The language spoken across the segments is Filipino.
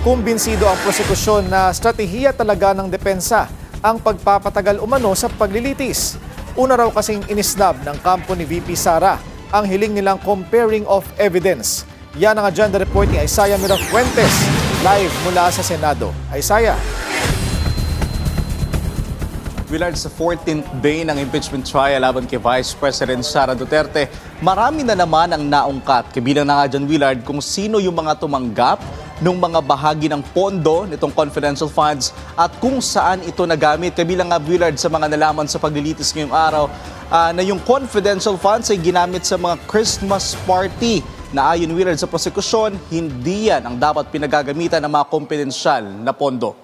Kumbinsido ang prosekusyon na strategiya talaga ng depensa ang pagpapatagal umano sa paglilitis. Una raw kasing inisnab ng kampo ni VP Sara ang hiling nilang comparing of evidence. Yan ang agenda report ni Isaiah Mirafuentes, live mula sa Senado. Isaiah. Willard, sa 14th day ng impeachment trial laban kay Vice President Sara Duterte, marami na naman ang naungkat. Kabilang na nga dyan, Willard, kung sino yung mga tumanggap ng mga bahagi ng pondo nitong confidential funds at kung saan ito nagamit. Kabilang nga, Willard, sa mga nalaman sa paglilitis ngayong araw na yung confidential funds ay ginamit sa mga Christmas party na ayon, Willard, sa prosekusyon, hindi yan ang dapat pinagagamitan ng mga kompedensyal na pondo.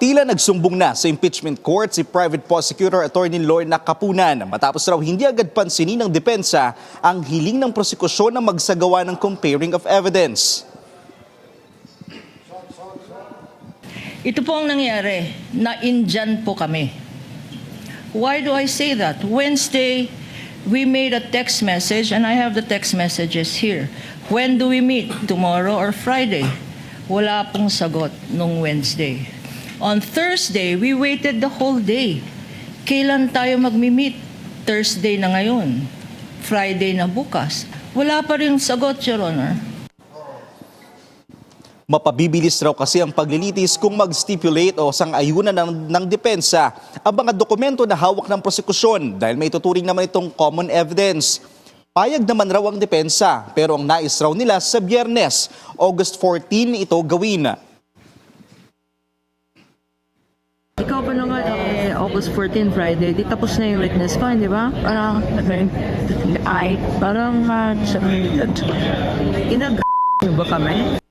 Tila nagsumbong na sa impeachment court si Private Prosecutor Attorney Lorna Kapunan matapos raw hindi agad pansinin ng depensa ang hiling ng prosekusyon na magsagawa ng comparing of evidence. Ito po ang nangyari, na-indyan po kami. Why do I say that? Wednesday, we made a text message and I have the text messages here. When do we meet? Tomorrow or Friday? Wala pong sagot nung Wednesday. On Thursday, we waited the whole day. Kailan tayo magmi-meet? Thursday na ngayon. Friday na bukas. Wala pa rin sagot, Your Honor. Mapabibilis raw kasi ang paglilitis kung mag-stipulate o sang-ayunan ng depensa ang mga dokumento na hawak ng prosekusyon dahil may tuturing naman itong common evidence. Payag naman raw ang depensa pero ang nais raw nila sa Biyernes, August 14 ito gawin. Ikaw pa naman, August 14, Friday, di tapos na yung witness ko, di ba? Parang ba kami?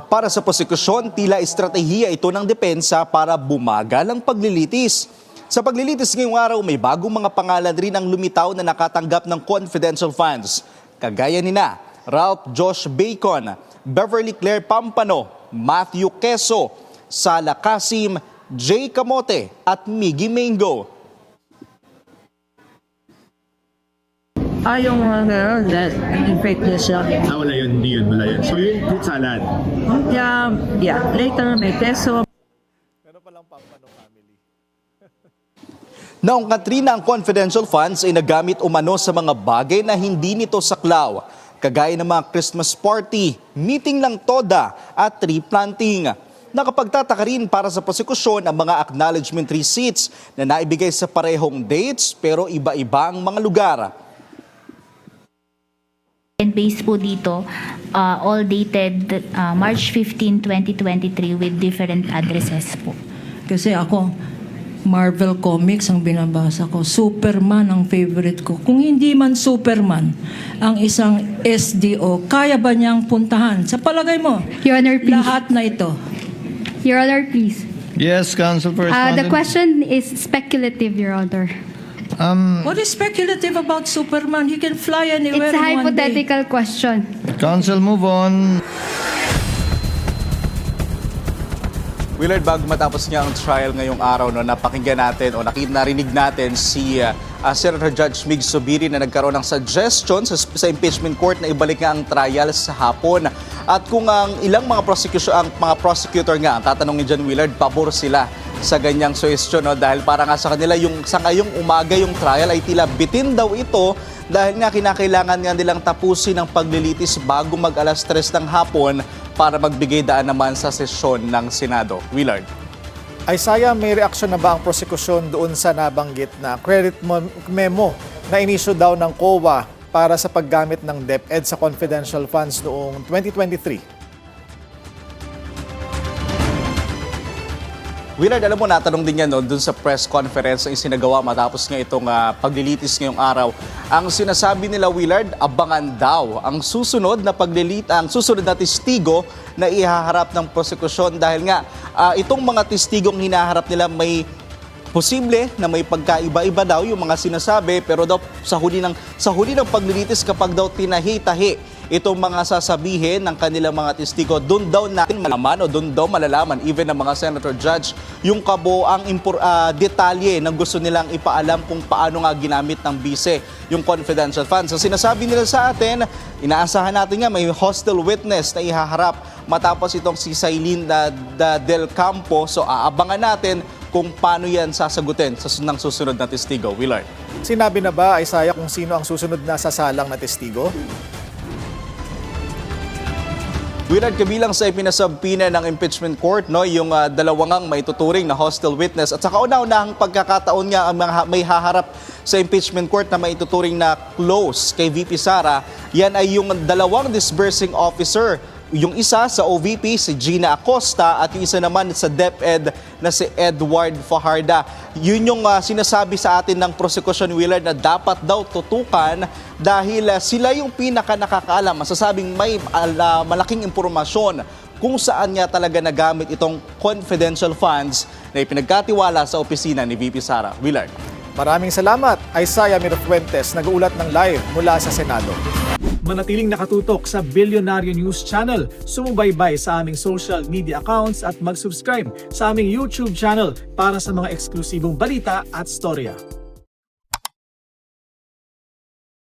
Para sa prosekusyon, tila estratehiya ito ng depensa para bumagal ang paglilitis. Sa paglilitis ngayong araw, may bagong mga pangalan rin ang lumitaw na nakatanggap ng confidential funds. Kagaya nina Ralph Josh Bacon, Beverly Claire Pampano, Matthew Queso, Sala Kasim, Jay Camote at Miggy Mango. Yung fake news siya. Wala yun, hindi yun, wala yun. So yung fruit salad. Yeah, later may keso. Pero palang Pampano family. Naungkat rin na ang confidential funds ay nagamit umano sa mga bagay na hindi nito saklaw, kagaya ng mga Christmas party, meeting ng TODA at tree planting. Nakapagtataka rin para sa prosekusyon ang mga acknowledgement receipts na naibigay sa parehong dates pero iba-iba ang mga lugar. And based po dito, all dated March 15, 2023 with different addresses po. Kasi ako, Marvel Comics ang binabasa ko. Superman ang favorite ko. Kung hindi man Superman, ang isang SDO, kaya ba niyang puntahan? Sa palagay mo, Your Honor, please. lahat na ito. Your Honor, please. Yes, Counsel for Respondent. The question is speculative, Your Honor. What is speculative about Superman? He can fly anywhere It's a in one day. hypothetical question. Counsel, move on. Willard, bago matapos niya ang trial ngayong araw, napakinggan natin o narinig natin si Senator Judge Mig Zubiri na nagkaroon ng suggestion sa impeachment court na ibalik nga ang trial sa hapon. At kung ang ilang mga prosecutor nga, ang tatanungin dyan, Willard, pabor sila sa ganyang suggestion dahil para nga sa kanila sa ngayong umaga yung trial ay tila bitin daw ito dahil nga kinakailangan nga nilang tapusin ang paglilitis bago mag alas 3 ng hapon para magbigay daan naman sa sesyon ng Senado. Willard. Isaiah, may reaksyon na ba ang prosekusyon doon sa nabanggit na credit memo na inisyu daw ng COA para sa paggamit ng DepEd sa confidential funds noong 2023? Willard, alam mo, natanong din yan doon sa press conference na isinagawa matapos nga itong paglilitis ngayong araw. Ang sinasabi nila, Willard, abangan daw ang susunod na susunod na testigo na ihaharap ng prosekusyon dahil nga itong mga testigong hinaharap nila may Posible na may pagkaiba-iba daw yung mga sinasabi, pero daw sa huli ng paglilitis, kapag daw tinahi-tahi itong mga sasabihin ng kanilang mga testigo, doon daw natin malaman o doon daw malalaman, even ng mga senator judge, yung kabuoang detalye na gusto nilang ipaalam kung paano nga ginamit ng bise yung confidential funds. So sinasabi nila sa atin, inaasahan natin nga may hostile witness na ihaharap matapos itong si Sailin Del Campo. So aabangan natin kung paano yan sasagutin ng susunod na testigo. Willard. Sinabi na ba, Isaiah, kung sino ang susunod na sasalang na testigo? Willard, kabilang sa ipinasabpina ng impeachment court, no, yung dalawang maituturing na hostile witness at sa kauna-unahang pagkakataon nga ang mga may haharap sa impeachment court na maituturing na close kay VP Sara, yan ay yung dalawang disbursing officer. Yung isa sa OVP, si Gina Acosta, at yung isa naman sa DepEd na si Edward Fajarda. Yun yung sinasabi sa atin ng prosecution, Willard, na dapat daw tutukan dahil sila yung pinaka nakakaalam. Masasabing may malaking impormasyon kung saan nga talaga nagamit itong confidential funds na ipinagkatiwala sa opisina ni VP Sara. Willard. Maraming salamat, Isaiah Mirafuentes, nag-uulat ng live mula sa Senado. Manatiling nakatutok sa Bilyonaryo News Channel, sumubaybay sa aming social media accounts at mag-subscribe sa aming YouTube channel para sa mga eksklusibong balita at storya.